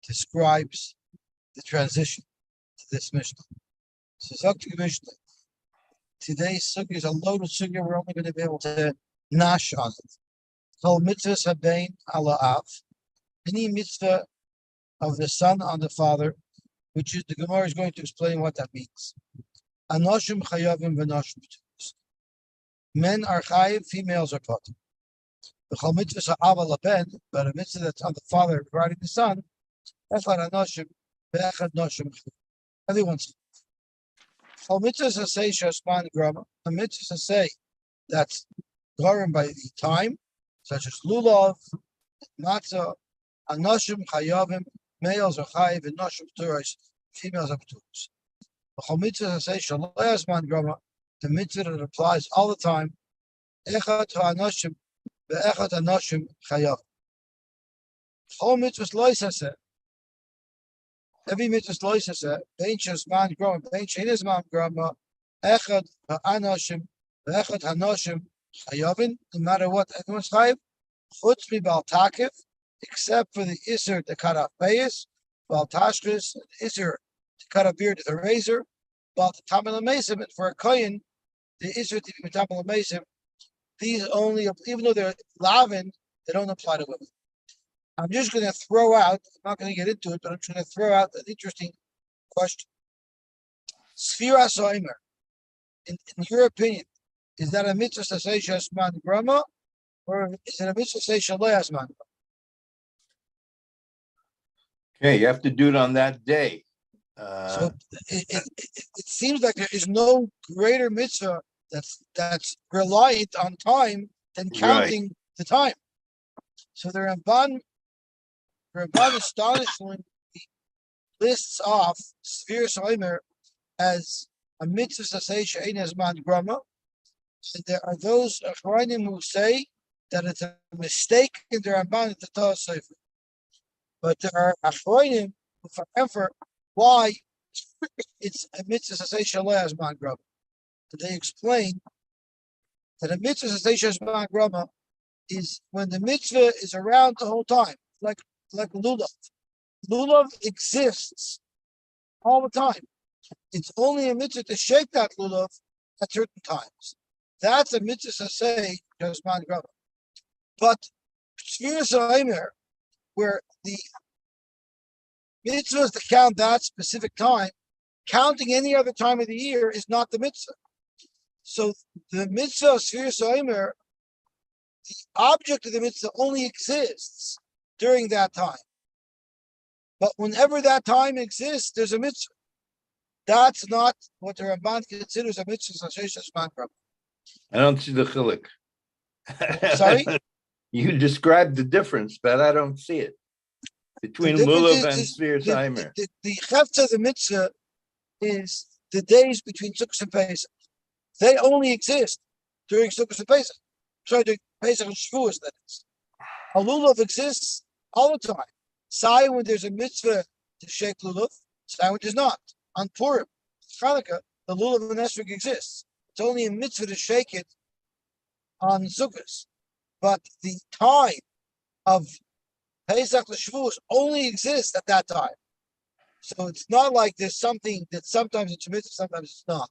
describes the transition to this Mishnah. So Zakti Mishnah. Today's sugya is a loaded sugya. We're only going to be able to nash on it. Kol mitzvahs habein ala av. Any mitzvah of the son on the father, which is the Gemara is going to explain what that means. Anoshim chayavim v'noshim p'turos. Men are chayiv, females are potter. The chol mitzvahs ha'av ala ben, but a mitzvah that's on the father regarding the son, echad anoshim ve'echad noshim chayiv. Everyone's chol mitzvahs say shasman grama. A mitzvah say that's governed by the time, such as lulav, matzah, anoshim chayavim. Males are chayiv and noshim p'turos. Females are p'turos. The mitzvah say shalayas man grama, the mitzvah that applies all the time. Echad ha'anoshim ve'echad ha'noshim chayav. Whole mitzvahs loisase. Every mitzvahs loisase. Bein shas man grama, bein shenis man grama. Echad ha'anoshim ve'echad ha'noshim chayavin. No matter what, everyone's chayiv. Chutz mi bal takiv, except for the iser to cut off payas, bal tashkis, iser to cut a beard with a razor, but the tamil mesim, and for a kohen, the iser to be tamil mesim. These only, even though they're lavin, they don't apply to women. I'm just going to throw out. I'm not going to get into it, but I'm just going to throw out an interesting question. Sfira soimer, in your opinion, is that a mitzvah to say shasman grama, or is it a mitzvah to say shalayas man? Okay, you have to do it on that day. So it seems like there is no greater mitzvah that's reliant on time than counting the time. So the Ramban astonishingly lists off Sfir Soimer as a mitzvah to say she'ein hazman grama. And there are those Achronim who say that it's a mistake in the Ramban at the Torah Sefer. But there are Achronim who forever why it's a mitzvah to say shalei hazman grama. They explain that a mitzvah to say shalei hazman grama is when the mitzvah is around the whole time, like lulav. Lulav exists all the time. It's only a mitzvah to shake that lulav at certain times. That's a mitzvah to say hazman grama. But Shvir Zaymer, where the mitzvah is to count that specific time, counting any other time of the year is not the mitzvah. So the mitzvah of Shvir Zaymer, the object of the mitzvah only exists during that time. But whenever that time exists, there's a mitzvah. That's not what the Ramban considers a mitzvah. I don't see the chilik. Sorry? You described the difference, but I don't see it between lulav and Sfir Zaymer. The chefta of the mitzvah is the days between Sukkot and Pesach. They only exist during Sukkot and Pesach. Sorry, during Pesach and Shavuos, that is. A lulav exists all the time. Sai when there's a mitzvah to shake lulav, sai when there's not. On Purim, Chanukah, the lulav and esrog exists. It's only a mitzvah to shake it on Sukkot. But the time of Pesach to Shavuos only exists at that time. So it's not like there's something that sometimes it's a mitzvah, sometimes it's not.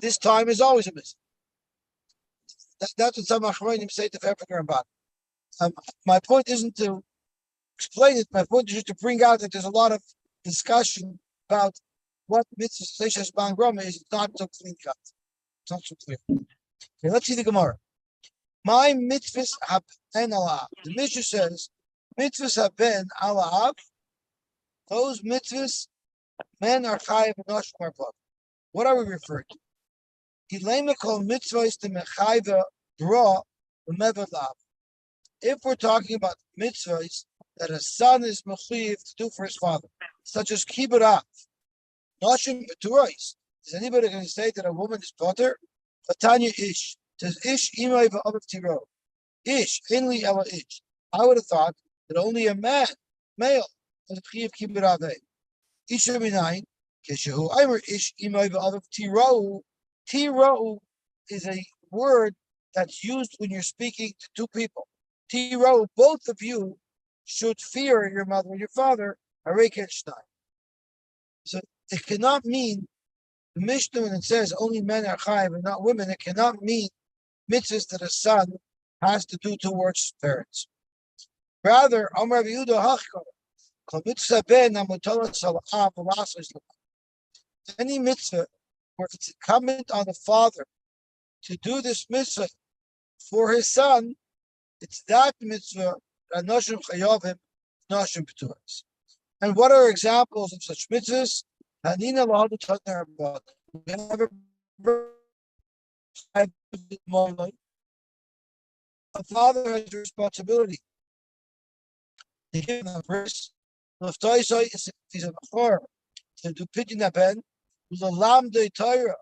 This time is always a mitzvah. That's what some Achronim say to Fefker Ramban. My point isn't to explain it. My point is just to bring out that there's a lot of discussion about what mitzvah Seishas Ban Grama is. It's not so clean cut. It's not so clear. Okay, let's see the Gemara. My mitzvahs have been alav. The Mishnah says, mitzvahs have been alav. Those mitzvahs, men are chayiv and noshim are blood. What are we referring to? Ilema kol mitzvahs to mechayva bra l'mevelav. If we're talking about mitzvahs that a son is mechuyev to do for his father, such as kibbud av, noshim v'turais. Is anybody going to say that a woman is potter? Vatanya ish. Says ish imay v'avav tiro. Ish inli ela ish. I would have thought that only a man, male, has a chiyav kibbud avei. Isha minayin keshehu aimer ish imay v'avav tiro. Tiro is a word that's used when you're speaking to two people. Tiro, both of you should fear your mother and your father So it cannot mean the Mishnah when it says only men are chayiv and not women. It cannot mean mitzvahs that a son has to do towards his parents. Rather, Amar Yehuda Hachkar, any mitzvah where it's incumbent on the father to do this mitzvah for his son, it's that mitzvah that Noshim Chayovim, Noshim P'turas. And what are examples of such mitzvahs? Hanina lahadu tatner abad. A father has a responsibility to give him a bris. If he's a bachor, to do pidyon haben, ulalam de Torah,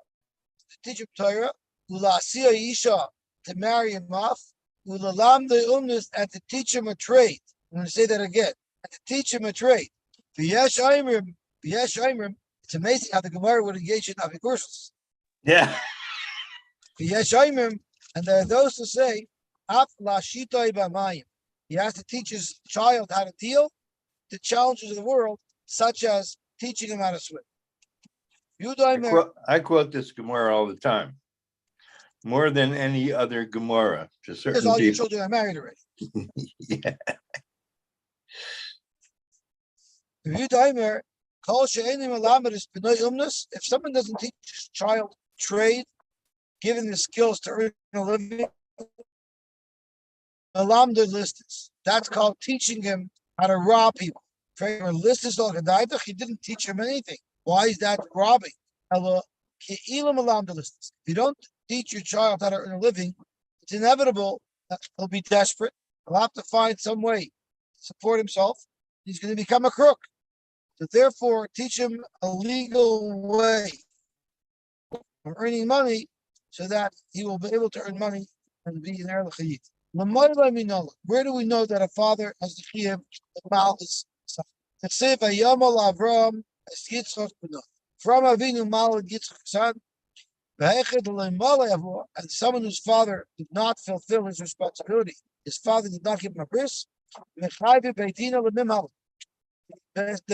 to teach him Torah, ulasiya isha, to marry him off, ulalam de umnis, and to teach him a trade. I'm going to say that again. And to teach him a trade. V'yesh aimrim, it's amazing how the Gemara would engage in avikursus. Yeah. V'yesh aimrim, and there are those who say, af lashitoi b'mayim. He has to teach his child how to deal with the challenges of the world, such as teaching him how to swim. I quote this Gemara all the time, more than any other Gemara. Because all your children are married already. Yeah. If someone doesn't teach his child trade, given the skills to earn a living, that's called teaching him how to rob people. He didn't teach him anything. Why is that robbing? If you don't teach your child how to earn a living, it's inevitable that he'll be desperate. He'll have to find some way to support himself. He's going to become a crook. So therefore, teach him a legal way of earning money so that he will be able to earn money and be an heir l'chayit. Where do we know that a father has the chiyuv to mal his son? To say vayamal Avram as Yitzchak b'nah. From Avinu mal Yitzchak son, and someone whose father did not fulfill his responsibility, his father did not give him a bris. The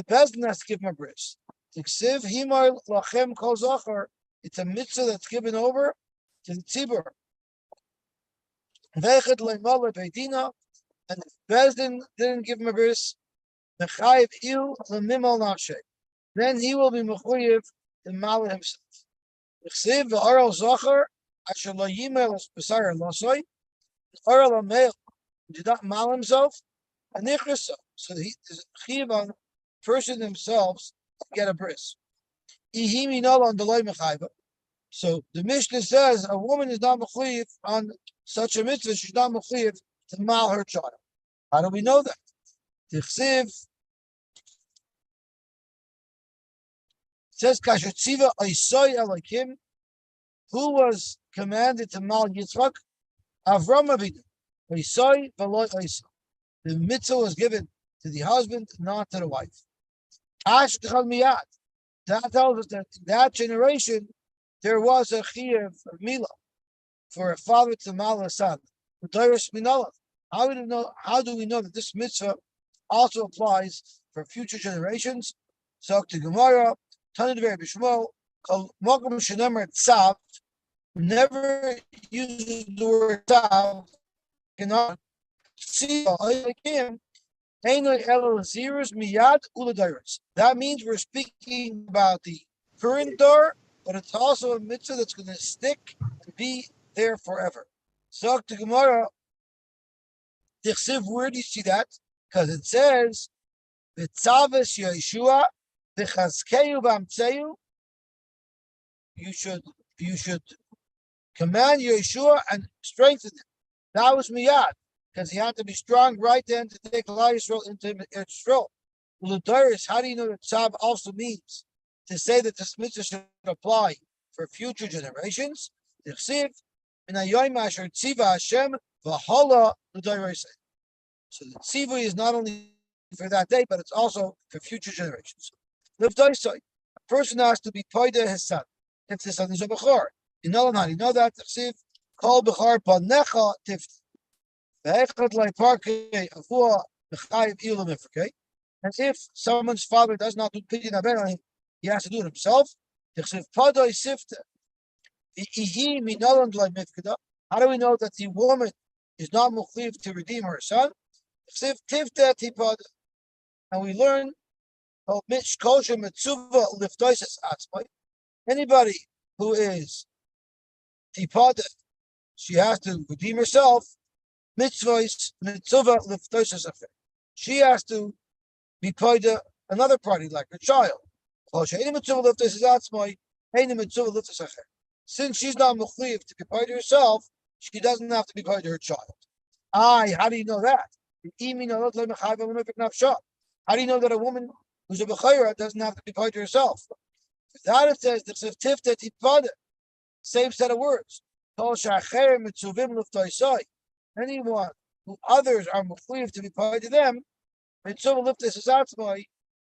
Bezdin has to give him a bris. It's a mitzvah that's given over to the tzibur. And if Bezdin didn't give him a bris, then he will be mechuyev to mal himself. Did not mal himself, so he is chiv on person themselves to get a bris. So the Mishnah says a woman is not mechuyev on such a mitzvah. She's not mechuyev to mal her child. How do we know that? It says Kashetziva Yosy Elokim, who was commanded to mal Yitzchak, Avram Avinu. Yosy v'lo Yosy. The mitzvah was given to the husband, not to the wife. Ash T'chal Miyad. That tells us that in that generation there was a chiyuv of milah for a father to mal a son. How do we know that this mitzvah also applies for future generations? So to Gemara, Tanid Ver Bishmo, Mokum Shenemer Tzav, never uses the word Tzav, cannot see him. That means we're speaking about the current door, but it's also a mitzvah that's going to stick and be there forever. So to Gemara, where do you see that? Because it says, "V'tzaves Yeshua v'chazkeyu v'amtzeyu." You should command Yeshua and strengthen him. That was miyad, because he had to be strong right then to take Yisrael into Israel. L'doris, how do you know that tzav also means to say that this mitzvah should apply for future generations? So the tzivui is not only for that day, but it's also for future generations. A person has to be poida his son if the son is a bechor. You know that the call bechor panecha tifti. And if someone's father does not do pidyon aben, he has to do it himself. How do we know that the woman is not mukhliv to redeem her son? And we learn anybody who is tipada, she has to redeem herself. She has to be paid another party, like her child. Since she's not mukhliv to be paid herself, she doesn't have to be paid her child. How do you know that? How do you know that a woman who's a bechayra doesn't have to be paid herself? That it says the same set of words. Anyone who others are mukhliv to be paid to them,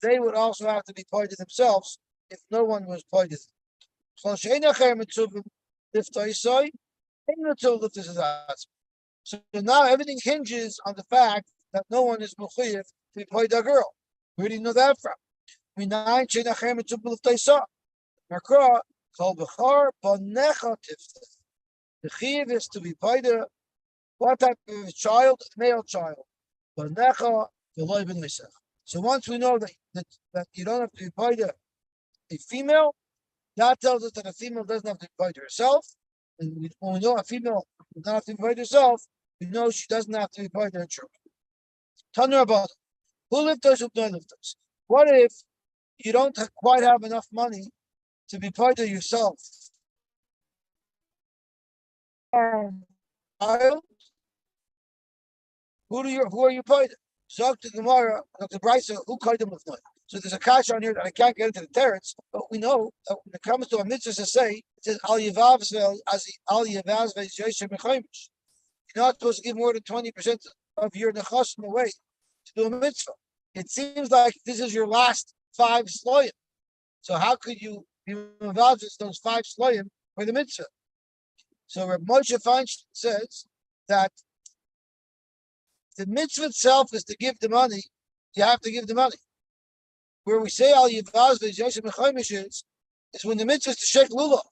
they would also have to be paid to themselves if no one was paid to them. So now everything hinges on the fact that no one is mukhliv to be paid a girl. Where do you know that from? The chiv is to be paid what type of child? Male child. So once we know that you don't have to be paid a female, that tells us that a female doesn't have to be paid herself. And when we know a female does not have to be paid herself, we know she doesn't have to be paid her children. Tanur about who lived us, who don't live us. What if you don't quite have enough money to be paid to yourself? Child, who are you paid? Zog to Gemara, Dr. Bryce, who paid them with money? So there's a kash on here that I can't get into the teretz, but we know that when it comes to a mitzvah to say, it says al yevavzvel as al yevavzvel yosher mechaimish. You're not supposed to give more than 20% of your nechasim away to do a mitzvah. It seems like this is your last 5 sloyim. So how could you be mevavzvel those 5 sloyim for the mitzvah? So Reb Moshe Feinstein says that the mitzvah itself is to give the money. You have to give the money. Where we say al yivaz yosher mechaimish is when the mitzvah is to shake lulav.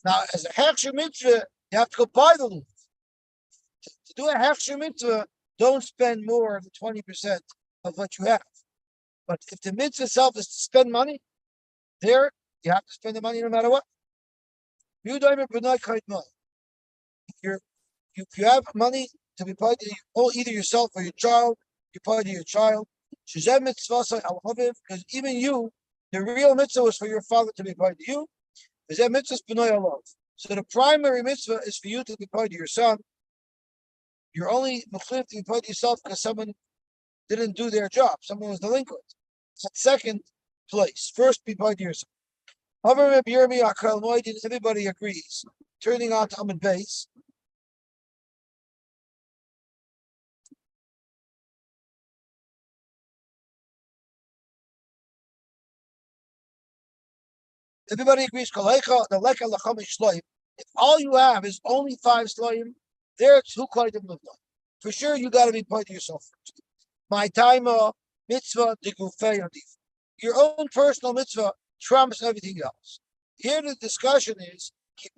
Now, as a hechsher mitzvah, you have to go buy the lulav. To do a hechsher mitzvah, don't spend more than 20% of what you have. But if the mitzvah itself is to spend money, there you have to spend the money no matter what. If you have money to be paid to either yourself or your child, you pay to your child. Because even you, the real mitzvah was for your father to be paid to you. So the primary mitzvah is for you to be paid to your son. You're only mechuyev to be paid to yourself because someone didn't do their job. Someone was delinquent. At second place. First, be paid to yourself. Everybody agrees. Turning on to Amud Beis. Everybody agrees. If all you have is only 5 sloyim, there it's who koydim l'vnai. For sure, you got to be paid to yourself first. My time mitzvah de gufei adif. Your own personal mitzvah trumps everything else. Here the discussion is he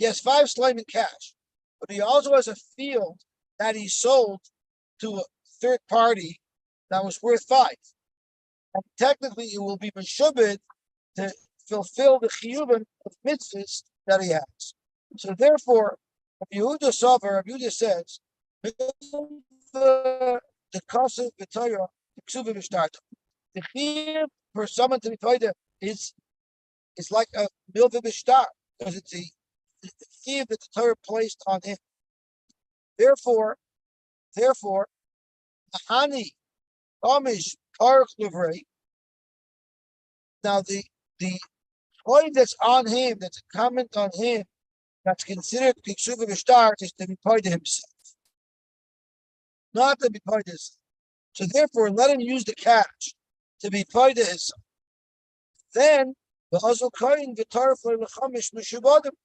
has 5 sloyim in cash, but he also has a field that he sold to a third party that was worth 5. And technically, it will be meshubed to fulfill the chiyuvim of mitzvahs that he has. So therefore, Yehuda says, the kasev b'Torah k'ksuvim b'shtarta. The chiyuv for someone to be paid is like a milvah b'shtar because it's the chiyuv that the Torah placed on him. Therefore, Hani Amish Park Livrei. Now the point that's on him, that's a comment on him, that's considered Kiksuva Vishtar is to be paid to himself. Not to be paid to himself. So therefore, let him use the cash to be paid to himself. Then the Azul Kain Vitarfle Lachamish Meshubadim.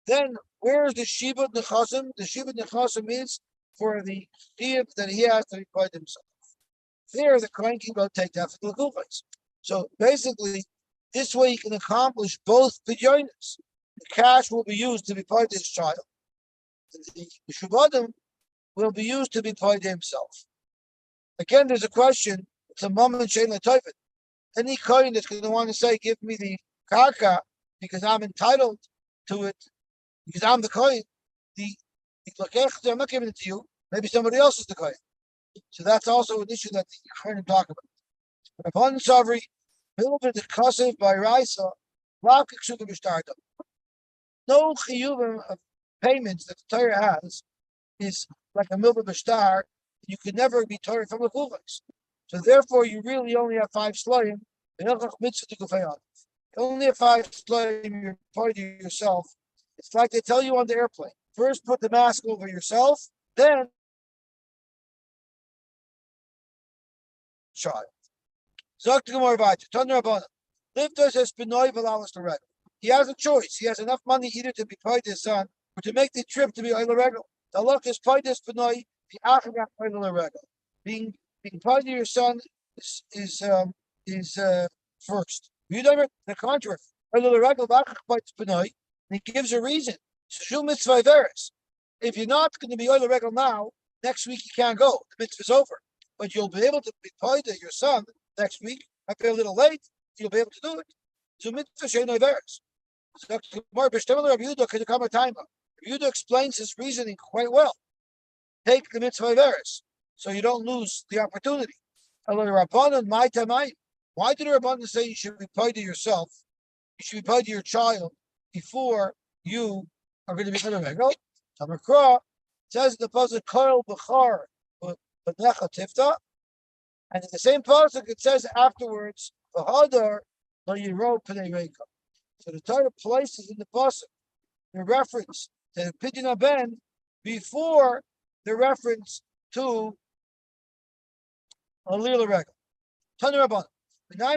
Then where is the Shibud Nechasim? The Shibud Nechasim is for the chiyuv that he has to repay himself. There, the kohen can go take that for the lekufas. So basically, this way he can accomplish both pidyonis. The cash will be used to be paid to his child. The shubadim will be used to be paid to himself. Again, there's a question. It's a moment shein l'toivin. Any kohen that's going to want to say, "Give me the karka because I'm entitled to it, because I'm the kohen," the I'm not giving it to you. Maybe somebody else is the kohen. So that's also an issue that the kohen talk about. But upon Savri, Hilbert the Kasev by Raisa, no chiyuvim of payments that the Torah has is like a milva b'shtar. You could never be Torah from a kuvas. So therefore, you really only have 5 slayim. You only have 5 slayim. You're part of yourself. It's like they tell you on the airplane. First, put the mask over yourself, then child. He has a choice. He has enough money either to be paid to his son or to make the trip to be oil regal. The luck is paid this benoi, the achrak oil regal. Being paid to your son is first. You don't the contrary. Oil regal achrak paid benoi, and he gives a reason. Shul mitzvah veris. If you're not going to be oil regal now, next week you can't go. The mitzvah's over. But you'll be able to be paid to your son next week. Might be a little late. You'll be able to do it. So mitzvah she'enoi veris. So Yehuda explains his reasoning quite well. Take the mitzvah veris, so you don't lose the opportunity. Why did the Rabbanan say you should be paid to yourself? You should be paid to your child before you are going to be regal. Tamakra says the pasuk koil b'char b'necha tifta, and in the same pasuk it says afterwards v'hadar lo yiro p'nei reika. So the Torah places in the pasuk the reference to the pidyon haben before the reference to a lila regal. Tanu Rabbanan. How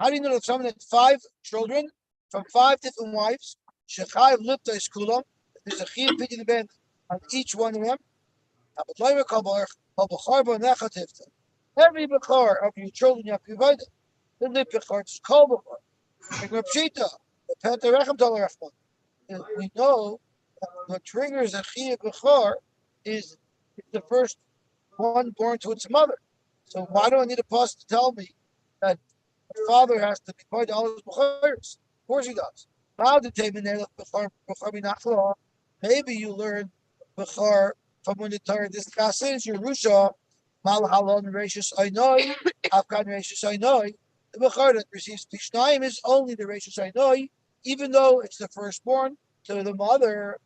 do you know that someone had 5 children from 5 different wives? Shechayev lipta is kulam. There's a chiyuv pidyon haben on each one of them. Every bechor of your children you have to provide it. The lip bechor is called bechor. Like Rapshita, the Pentarechim Talarachman. We know that what triggers a chiyuv bechor is the first one born to its mother. So why do I need a pasuk to tell me that the father has to be paid to all his bechors? Of course he does. Maybe you learn bechor from when the Torah discusses Yerusha, Mal Halon Reishis Ainoi, Afghan Reishis Ainoi. The bechor that receives Pishnayim is only the Reishis Ainoi, even though it's the firstborn to the mother.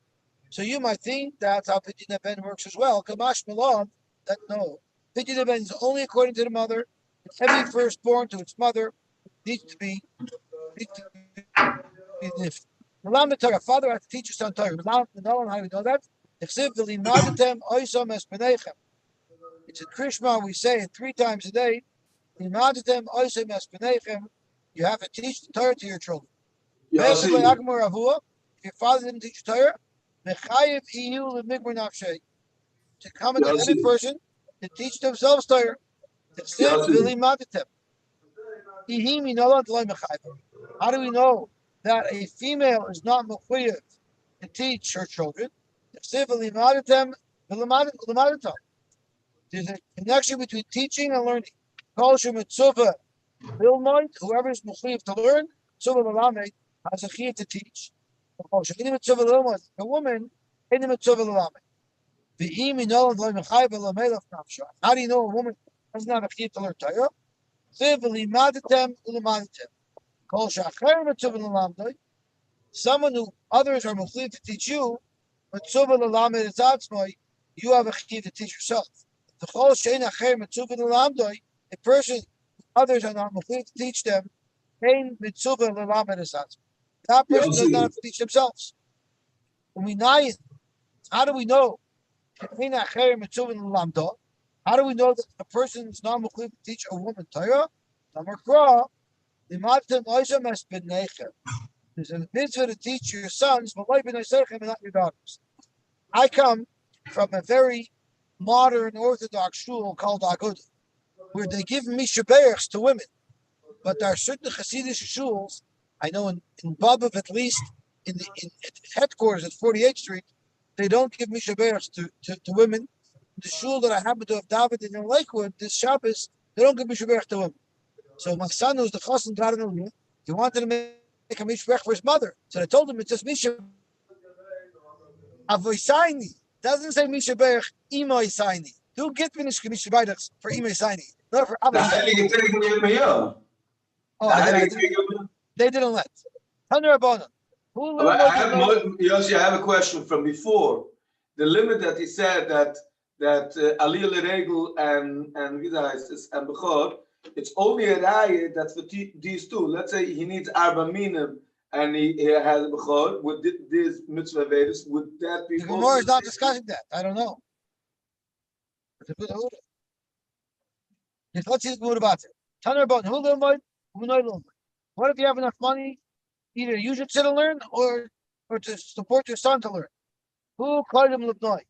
So you might think that's how Pidyon Haben works as well. Kamash Malon, that no. Pidyon Haben is only according to the mother. Every firstborn to its mother needs to be lifted. The Torah, father has to teach his son Torah. How do we know that? It's in Krishma, we say it 3 times a day. You have to teach the Torah to your children. If your father didn't teach Torah, to come into every person to teach themselves Torah. How do we know that a female is not mechuyev to teach her children? There's a connection between teaching and learning. Whoever is mechuyev to learn, has a chiyuv to teach. A woman, how do you know a woman doesn't have a chiyuv to learn Torah? Someone who others are mechuyev to teach you, you have a chiyuv to teach yourself. A person others are not mechuyev to teach them, that person does not have to teach themselves. How do we know? How do we know that a person is not mechuyev to teach a woman Torah? There's a mitzvah to teach your sons, but not your daughters. I come from a very modern Orthodox shul called Agudah, where they give mishabeachs to women. But there are certain Hasidic shuls, I know in Babov at least, in headquarters at 48th Street, they don't give mishabeachs to women. The shul that I happen to have davened in Lakewood this Shabbos, they don't give mishabeach to women. So my son, who's the chassan, got an he wanted to make a mishbeach for his mother. So I told him it's just mishabeach avoisaini. Doesn't say mishabeach imoisaini. Do get mishabeach for imoisaini, not for avoisaini. Oh, they didn't let. Yosy, I have a question from before. The limit that he said that Aliyah Leregel and Bechor, it's only a raya that for these two. Let's say he needs Arba Minim and he has a Bechor with this mitzvah Vedas. Would that be? The Gemara is not discussing that. I don't know. Let's see the Gemara about it. What if you have enough money? Either you should sit and learn, or to support your son to learn. Who called him Lubnoi?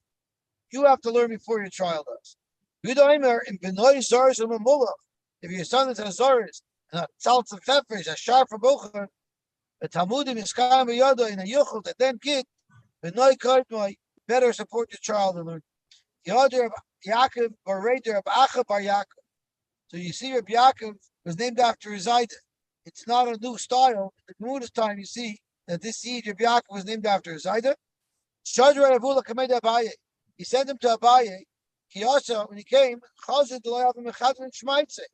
You have to learn before your child does. If your son is a Zoris, and a Tzaltz of Fefresh, a Shar for Bocher, a Talmudim is Kaim Yoda in a Yuchel, that then kid, Benoi Kaitmoi, better support your child and learn. Yoder of Yaakov, or Raider of Acha Bar Yaakov. So you see, Rabbi Yaakov was named after his Ida. It's not a new style. The Gemara's time, you see that this seed, Rabbi Yaakov, was named after his Ida. Shadra Avula Kamed Abaye. He sent him to Abaye. Kiyasa, when he came, Chazid Loyav Mechadrin Shmaitse.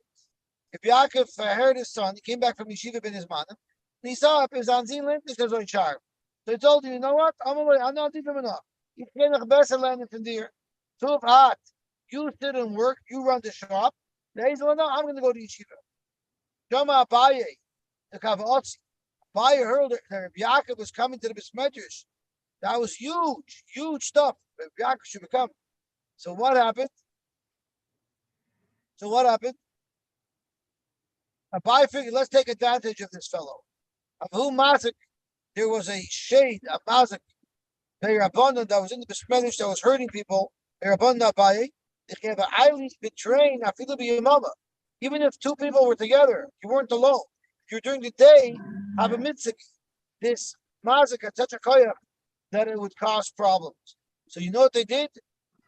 Rabbi Yaakov heard his son. He came back from Yeshiva Ben Izmanim, and he saw up his Anzin Lent, this was on Shar. So he told him, you know what? I'm not even enough. You can't have better land in Tandir. So if hot, you sit and work, you run the shop. I'm going to go to Yeshiva. Shama Abaye, the Kavaotzi. Abaye heard that Rabbi Yaakov was coming to the Bismedrash. That was huge, huge stuff. Rabbi Yaakov should become. So what happened? Abaye figured, let's take advantage of this fellow. Of whom Mazik, there was a shade, a Mazik, very abundant that was in the Bismedrash that was hurting people. Very abundant Abaye. They have a highly betraying, even if two people were together, you weren't alone. If you're during the day, have a mitzvah. This mazik had such a koyach that it would cause problems. So you know what they did?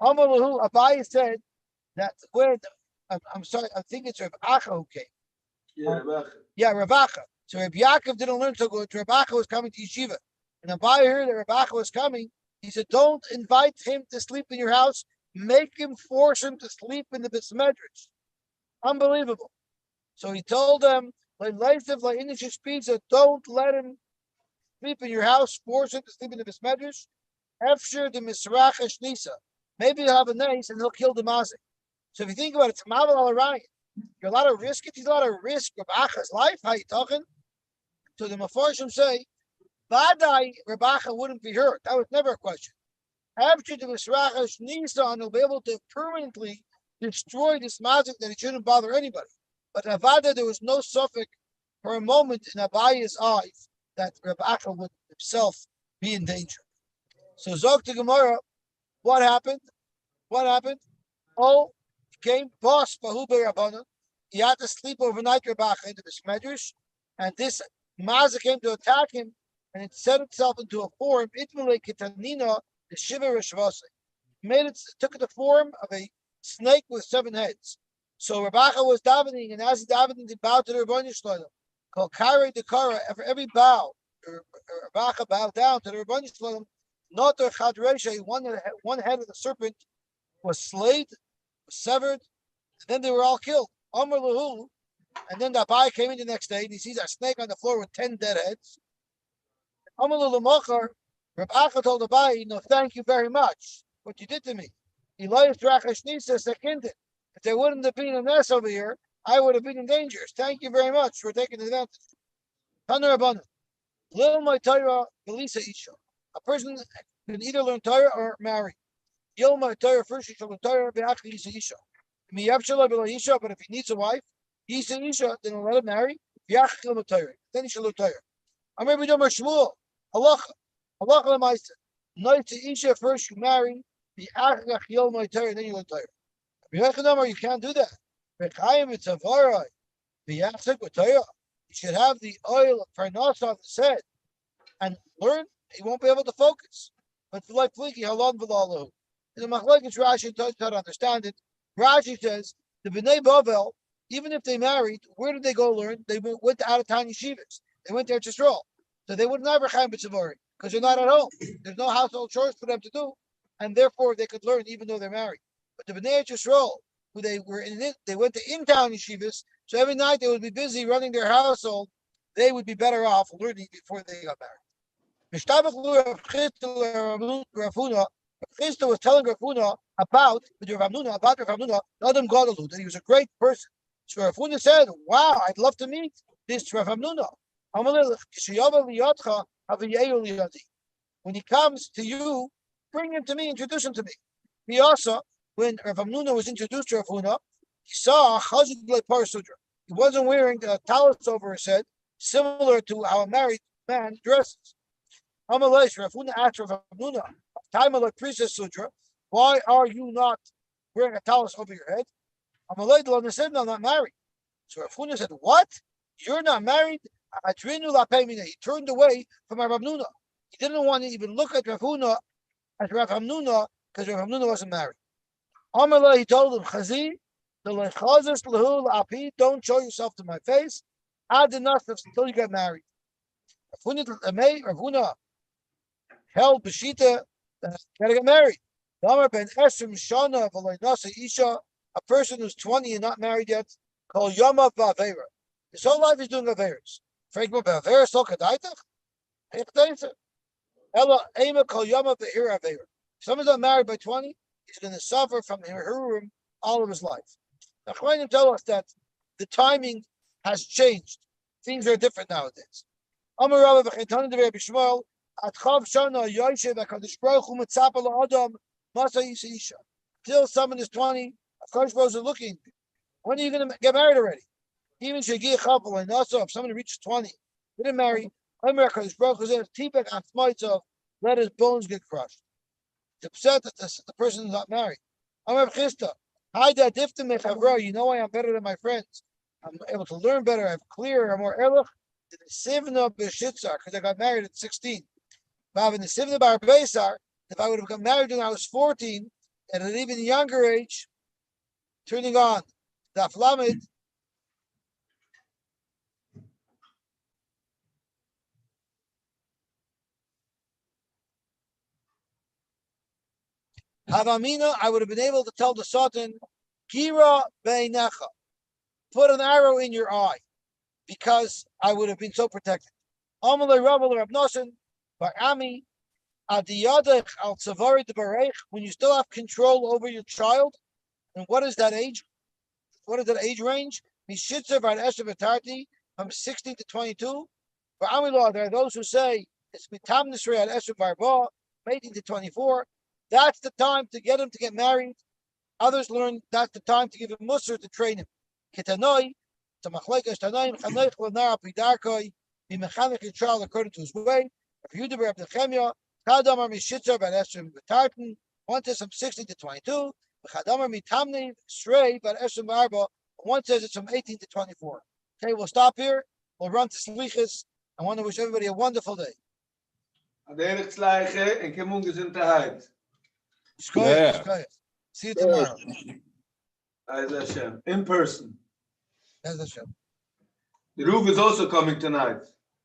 Amalahu, Abaye said that when, I'm sorry, I think it's Rav Acha who came. Yeah, Rav Acha. So Rav Yaakov didn't learn so good. Rav Acha was coming to yeshiva. And Abaye heard that Rav Acha was coming. He said, don't invite him to sleep in your house. Make him, force him to sleep in the Bismedrash. Unbelievable. So he told them, don't let him sleep in your house, force him to sleep in the Bismedrash. After the Misrachesh Nisa. Maybe he'll have a nice and he'll kill the Mazik. So if you think about it, it's Mavel al Ryan. You're a lot of risk. It's a lot of risk of Acha's life. How you talking? So the Mefarshim say, Vadai Rabacha wouldn't be hurt. That was never a question. After the Misrachesh Nisa, he'll be able to permanently destroy this mazik that it shouldn't bother anybody. But Avada, there was no suffix for a moment in Abaye's eyes that Reb Acha would himself be in danger. So Zog to Gemara, what happened? Oh, he came, boss, Bahu Rabbanan. He had to sleep overnight, Reb Acha, into this medrash, and this mazik came to attack him, and it set itself into a form, Itmele Kitanina, the Shiva Rishvase. Took the form of a snake with 7 heads. So Rabacha was davening, and as he davening, he bowed to the Rebbeinu Shalom. Called Kare Dekara. For every bow, Rabacha bowed down to the Rebbeinu Shalom. Not the Chadresha, one head of the serpent was slayed, was severed, and then they were all killed. Amar Lahu, and then the Abai came in the next day, and he sees a snake on the floor with 10 dead heads. Amar Lahu Machar, Rabacha told Abai, no, thank you very much, what you did to me. If there wouldn't have been a mess over here, I would have been in danger. Thank you very much for taking advantage. Taner Abundant. Lil my Torah, Belisa Isha. A person can either learn Torah or marry. Yil my Torah, first he shall learn Torah, Be'achli Yisa Isha. But if he needs a wife, Yisa Isha, then he'll let him marry. Be'achli Torah. Then he shall learn Torah. I'm every Domer Shmuel. Halacha. Halacha Lemaisa. Night to Isha, first you marry, the Achach Yom Torah, then you learn Torah. You can't do that. It's a varai. You should have the oil of Parnasa on his head and learn. He won't be able to focus. But like Fliki, halon v'lalu. The machlokes Rashi tells how to understand it. Rashi says the Bnei Bavel, even if they married, where did they go learn? They went to out-of-town yeshivas. They went to Eretz Yisrael. So they would never chaim b'tzavari because they're not at home. There's no household chores for them to do, and therefore they could learn even though they're married. But the Bnei Yisrael, who they went to in-town yeshivas, so every night they would be busy running their household. They would be better off learning before they got married. Chisda was telling Rav Huna about Rav Huna, Adam Gadolu, that he was a great person. So Rav Huna said, "Wow, I'd love to meet this Rav Huna. When he comes to you, bring him to me, introduce him to me." He also, when Rav Huna was introduced to Rav Huna, he saw a chazid like Parasudra. He wasn't wearing a talis over his head, similar to how a married man dresses. Amalei, Rav Huna asked Rav Huna, time of the priestess sudra, why are you not wearing a talus over your head? Amalei said, no, I'm not married. So Rav Huna said, what? You're not married? He turned away from Rav Huna. He didn't want to even look at Rav Huna as Rav Huna because Rav Huna wasn't married. Amalei, he told him, Chazi, don't show yourself to my face. Until you get married. Rav Huna held Beshita, gotta get married. A person who's 20 and not married yet, called Yama Bavera. His whole life is doing Averas. If someone's not married by 20, he's going to suffer from Hirurim all of his life. Now, Chayim tell us that the timing has changed. Things are different nowadays. Amar Rabbi V'chintani Devei B'Shmuel, Atchav Shana Yosy V'Kadosh Baruch Hu Mitzapa L'Adam Masa Yisa Isha. Till someone is 20, Kadosh Baruch Hu is looking. When are you going to get married already? Even Shegi Chapel and also if someone reaches 20, didn't marry, Amar Kadosh Baruch Hu says, Tipek Achmaitzav, let his bones get crushed. It's upset that the person is not married. Amar Chista, Haida Diftim Mechavra, you know why I'm better than my friends. I'm able to learn better, I'm clearer, I'm more erlich. The Sivna B'Shitzar, because I got married at 16. But in the Sivna Bar Beisar, if I would have got married when I was 14, at an even younger age, turning on Daf Lamed, Havamina, I would have been able to tell the Sultan, Kira Beinecha, put an arrow in your eye, because I would have been so protected. Amalei Rabbi Rab Nosson, Barami, Adiyadech al Tzavari de Barech, when you still have control over your child, and what is that age? What is that age range? Mishitzer Bar Esher V'Tarti, from 16 to 22. For Amilah, there are those who say it's Mitam Nisrei al Esher Bar Ba, 18 to 24. That's the time to get him to get married. Others learn that's the time to give him Musar to train him. Kitanoi, to Machlekes Tanoim, Chanech L'Nar Pidarkoi, be mechanic your child according to his way. If you do Reb Nechemia, Chadamar Mishitzer Bar Esher V'Tartin, one says from 16 to 22. Chadamar Mitamni Shrei Bar Esher Barba, one says it's from 18 to 24. Okay, we'll stop here. We'll run to Slichas. I want to wish everybody a wonderful day. Aderech Tzleiche en Kemun Gesundheit. See you tomorrow. In person. That's the show. The roof is also coming tonight.